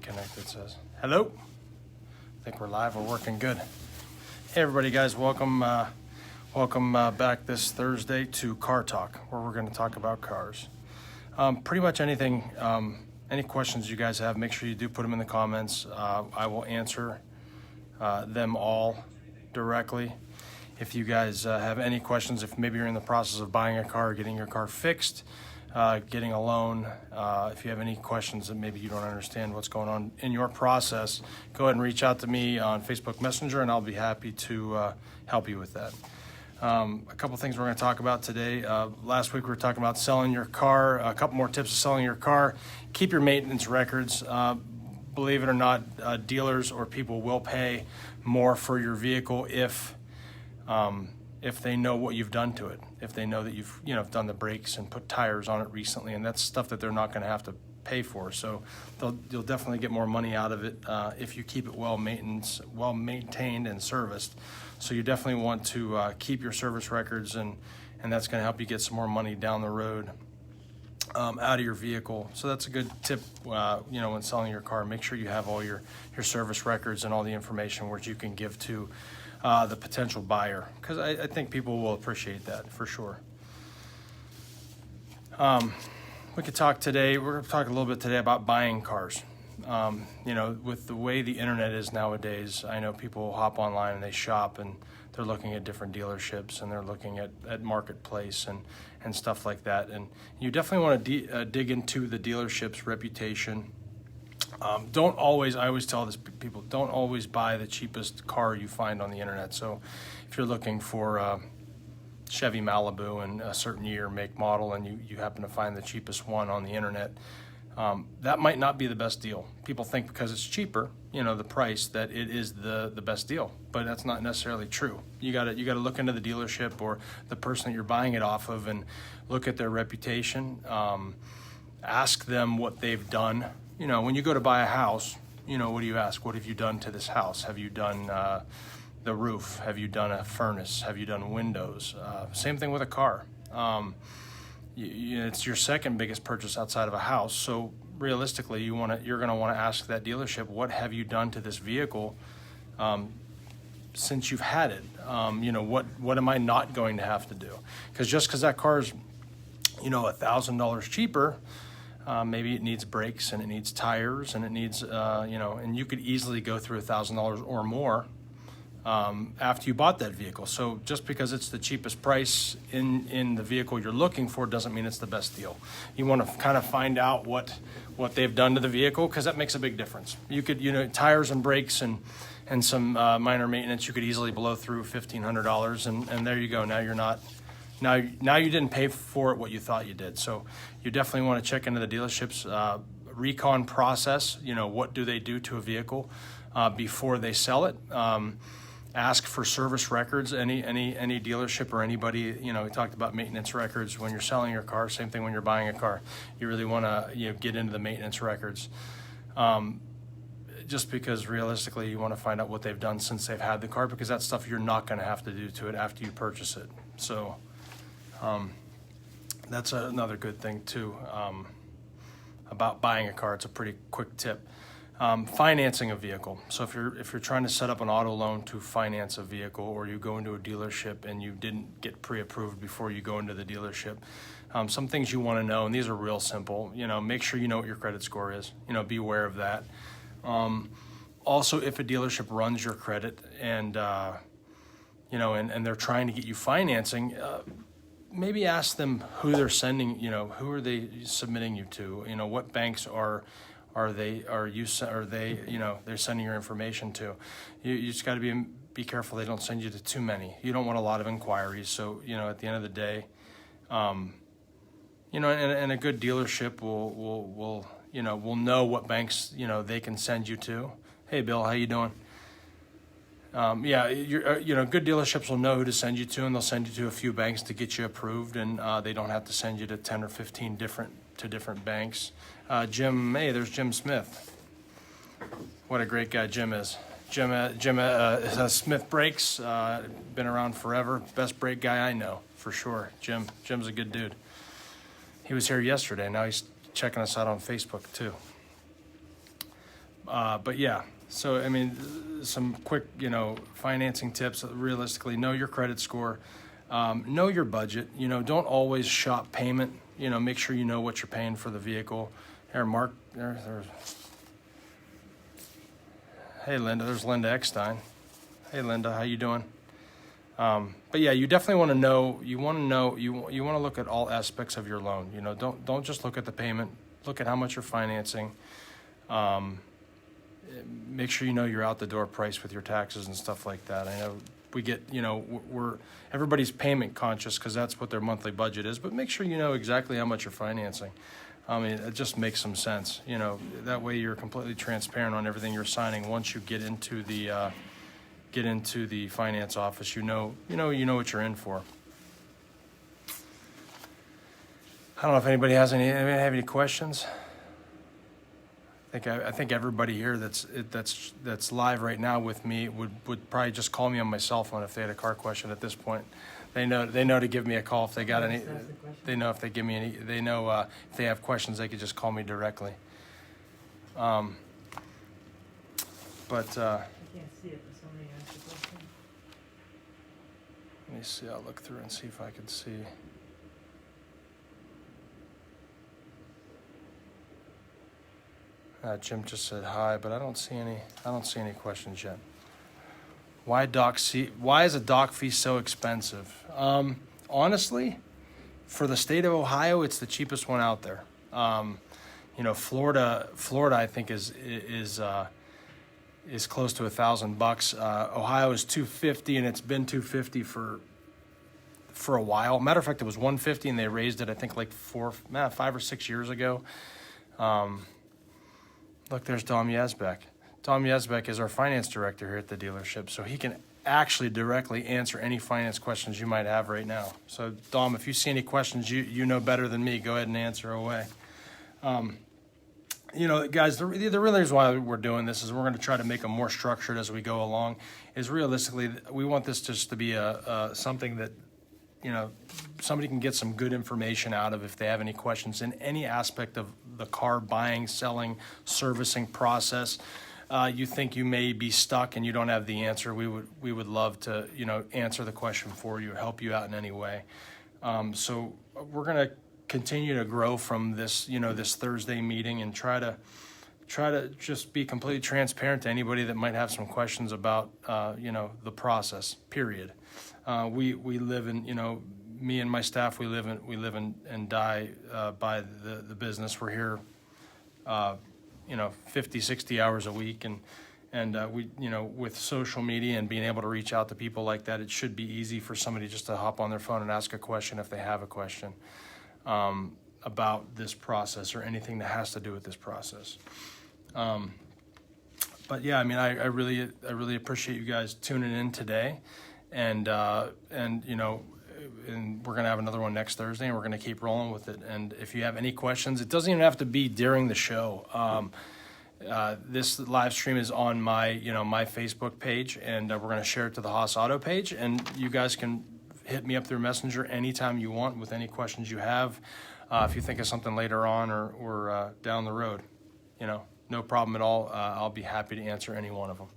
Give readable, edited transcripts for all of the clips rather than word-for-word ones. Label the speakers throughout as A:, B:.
A: connect, it says. Hello? I think we're live. We're working good. Hey, everybody, guys. Welcome back this Thursday to Car Talk, where we're going to talk about cars. Pretty much anything, any questions you guys have, make sure you do put them in the comments. I will answer them all directly. If you guys have any questions, if maybe you're in the process of buying a car, getting your car fixed, getting a loan, if you have any questions that maybe you don't understand what's going on in your process, go ahead and reach out to me on Facebook Messenger, and I'll be happy to help you with that. A couple things we're going to talk about today. Last week we were talking about selling your car. A couple more tips of selling your car. Keep your maintenance records. Believe it or not, dealers or people will pay more for your vehicle if they know what you've done to it, if they know that you've done the brakes and put tires on it recently, and that's stuff that they're not going to have to pay for. So you'll definitely get more money out of it if you keep it well maintained and serviced. So you definitely want to keep your service records, and that's going to help you get some more money down the road out of your vehicle. So that's a good tip, when selling your car. Make sure you have all your service records and all the information which you can give to the potential buyer, because I think people will appreciate that for sure. We could talk today. We're going to talk a little bit today about buying cars. With the way the internet is nowadays, I know people hop online and they shop, and they're looking at different dealerships, and they're looking at marketplace and stuff like that. And you definitely want to dig into the dealership's reputation. I always tell this people, don't always buy the cheapest car you find on the internet. So if you're looking for Chevy Malibu in a certain year, make, model, and you happen to find the cheapest one on the internet, that might not be the best deal. People think because it's cheaper, the price, that it is the best deal, but that's not necessarily true. You got to look into the dealership or the person that you're buying it off of and look at their reputation. Ask them what they've done. When you go to buy a house, what do you ask? What have you done to this house? Have you done the roof? Have you done a furnace? Have you done windows? Same thing with a car. It's your second biggest purchase outside of a house. So realistically, you're going to want to ask that dealership, what have you done to this vehicle since you've had it? What am I not going to have to do? Because just because that car is, $1,000 cheaper, maybe it needs brakes and it needs tires and it needs, and you could easily go through $1,000 or more after you bought that vehicle. So just because it's the cheapest price in the vehicle you're looking for doesn't mean it's the best deal. You want to kind of find out what they've done to the vehicle, because that makes a big difference. You could, tires and brakes and some minor maintenance, you could easily blow through $1,500, and there you go. Now you're not. Now you didn't pay for it what you thought you did. So you definitely want to check into the dealership's recon process. What do they do to a vehicle before they sell it? Ask for service records. Any dealership or anybody, we talked about maintenance records when you're selling your car. Same thing when you're buying a car. You really want to get into the maintenance records, just because realistically you want to find out what they've done since they've had the car, because that's stuff you're not going to have to do to it after you purchase it. So that's another good thing too about buying a car. It's a pretty quick tip. Financing a vehicle. So if you're trying to set up an auto loan to finance a vehicle, or you go into a dealership and you didn't get pre-approved before you go into the dealership, some things you want to know, and these are real simple. Make sure you know what your credit score is. Be aware of that. Also, if a dealership runs your credit and and they're trying to get you financing, maybe ask them who they're sending. Who are they submitting you to? What banks they're sending your information to. You just got to be careful they don't send you to too many. You don't want a lot of inquiries. So at the end of the day, and a good dealership will know what banks they can send you to. Hey Bill, how you doing? Good dealerships will know who to send you to, and they'll send you to a few banks to get you approved, and they don't have to send you to 10 or 15 different banks. Jim, hey, there's Jim Smith. What a great guy Jim is. Jim Smith Brakes, been around forever. Best brake guy I know, for sure. Jim's a good dude. He was here yesterday. Now he's checking us out on Facebook too. But yeah, so I mean, some quick, financing tips. Realistically, know your credit score, know your budget. Don't always shop payment. Make sure you know what you're paying for the vehicle. Here, Mark. There's. Hey, Linda. There's Linda Eckstein. Hey, Linda. How you doing? But yeah, you definitely want to know. You want to know. You want to look at all aspects of your loan. Don't just look at the payment. Look at how much you're financing. Make sure you know your out the door price with your taxes and stuff like that. I know we get, we're everybody's payment conscious because that's what their monthly budget is, but make sure you know exactly how much you're financing. I mean, it just makes some sense. That way you're completely transparent on everything you're signing. Once you get into the finance office, you know what you're in for. I don't know if anybody have any questions. I think everybody here that's live right now with me would probably just call me on my cell phone if they had a car question at this point. They know to give me a call if they got any. They know if they give me any. They know if they have questions, they could just call me directly. But
B: I can't see it, but somebody asked a question.
A: let me see. I'll look through and see if I can see. Jim just said hi, but I don't see any questions yet. Why is a dock fee so expensive? Honestly, for the state of Ohio, it's the cheapest one out there. Florida, I think is close to $1,000. Ohio is $250, and it's been $250 for a while. Matter of fact, it was $150, and they raised it, I think, like 5 or 6 years ago. Look, there's Dom Yazbek. Dom Yazbek is our finance director here at the dealership, so he can actually directly answer any finance questions you might have right now. So, Dom, if you see any questions you know better than me, go ahead and answer away. Guys, the real reason why we're doing this is we're going to try to make them more structured as we go along. Is realistically, we want this just to be something that somebody can get some good information out of if they have any questions in any aspect of the car buying, selling, servicing process. You think you may be stuck and you don't have the answer. We would love to answer the question for you, help you out in any way. So we're going to continue to grow from this this Thursday meeting and try to just be completely transparent to anybody that might have some questions about the process. Period. We live in me and my staff, we live and die by the business. We're here 50, 60 hours a week, and we with social media and being able to reach out to people like that, it should be easy for somebody just to hop on their phone and ask a question if they have a question about this process or anything that has to do with this process. But yeah, I mean, I really appreciate you guys tuning in today, and we're gonna have another one next Thursday, and we're gonna keep rolling with it. And if you have any questions, it doesn't even have to be during the show. This live stream is on my my Facebook page, and we're gonna share it to the Haus Auto page, and you guys can hit me up through Messenger anytime you want with any questions you have. If you think of something later on or down the road, no problem at all. I'll be happy to answer any one of them.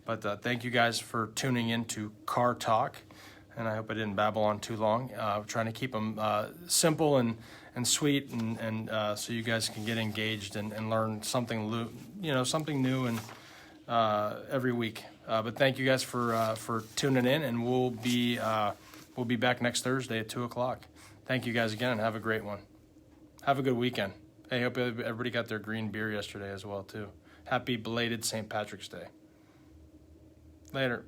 A: But thank you guys for tuning in to Car Talk, and I hope I didn't babble on too long. Trying to keep them simple and sweet, and so you guys can get engaged and learn something new and every week. But thank you guys for tuning in, and we'll be back next Thursday at 2:00. Thank you guys again, and have a great one. Have a good weekend. I hope everybody got their green beer yesterday as well, too. Happy belated St. Patrick's Day. Later.